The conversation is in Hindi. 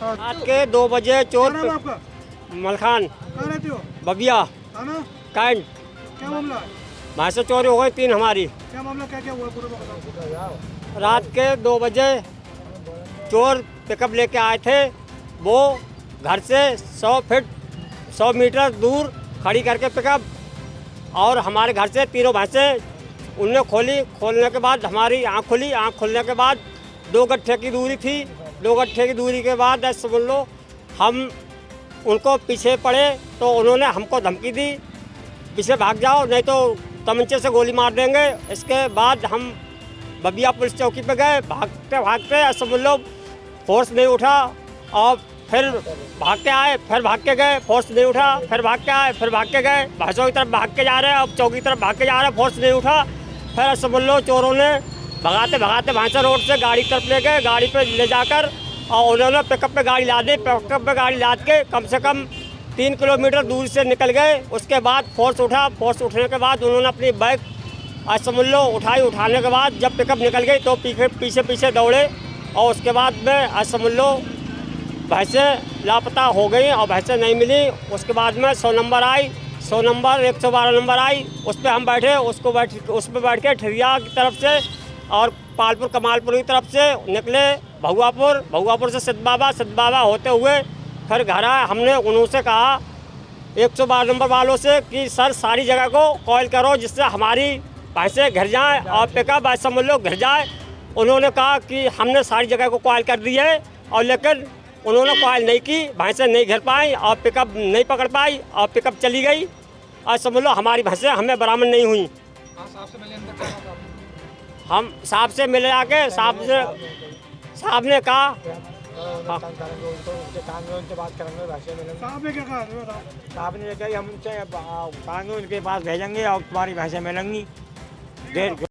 रात के 2 बजे चोर क्या नाम है आपका? मलखान कहाँ रहते हो? बबिया थाना? कैंट क्या मामला है? वहाँ से चोरी हो गई 3 हमारी। क्या मामला, क्या क्या हुआ पूरे में बताओ। रात के 2 बजे चोर पिकअप लेके आए थे। वो घर से 100 फीट 100 मीटर दूर खड़ी करके पिकअप, और हमारे घर से तीनों भैंसें उनने खोली। खोलने के बाद हमारी आँख खुली। आँख खुलने के बाद 2 गट्ठे की दूरी थी। 2 गट्ठे की दूरी के बाद ऐसे समझ लो हम उनको पीछे पड़े तो उन्होंने हमको धमकी दी, पीछे भाग जाओ नहीं तो तमंचे से गोली मार देंगे। इसके बाद हम बबिया पुलिस चौकी पे गए। भागते भागते समझ लो फोर्स नहीं उठा, और फिर भाग के आए, फिर भाग के गए, फोर्स नहीं उठा, फिर भाग के आए, फिर भाग के गए। भैंसों की तरफ भाग के जा रहे हैं, अब चौकी की तरफ भाग के जा रहे हैं, फोर्स नहीं उठा। फिर समझ लो चोरों ने भगाते भगाते भैंसा रोड से गाड़ी की तरफ ले गए। गाड़ी पे ले जाकर और उन्होंने पिकअप पे गाड़ी लाद दी। पिकअप पे गाड़ी लाद के कम से कम 3 किलोमीटर दूर से निकल गए। उसके बाद फोर्स उठा। फोर्स उठने के बाद उन्होंने अपनी बाइक आज समझ लो उठाई। उठाने के बाद जब पिकअप निकल गई तो पीछे पीछे दौड़े, और उसके बाद में आज समझ लो भैंसें लापता हो गई और भैंसें नहीं मिली। उसके बाद में 100 नंबर आई, 100 नंबर 112 नंबर आई, उस पर हम बैठे। उस पर बैठ के ठिरिया की तरफ से और पालपुर कमालपुर की तरफ से निकले भगुआपुर से सिद्ध बाबा होते हुए फिर घर आए। हमने उनसे कहा 112 नंबर वालों से कि सर सारी जगह को कॉल करो जिससे हमारी भैंसें घिर जाएँ और पिकअप ऐसा समझ लो घिर जाए। उन्होंने कहा कि हमने सारी जगह को कॉल कर दी है, और लेकिन उन्होंने कॉल नहीं की, भैंसें नहीं घिर पाई और पिकअप नहीं पकड़ पाई और पिकअप चली गई। और समझ लो हमारी भैंसें हमें बरामद नहीं हुई। हम साहब से मिले आके साहब ने कहा साहब ने क्या कहा ये बताओ। साहब ने कहा हम उनसे कहेंगे, उनके पास भेजेंगे और तुम्हारी भैंसें मिलेंगी।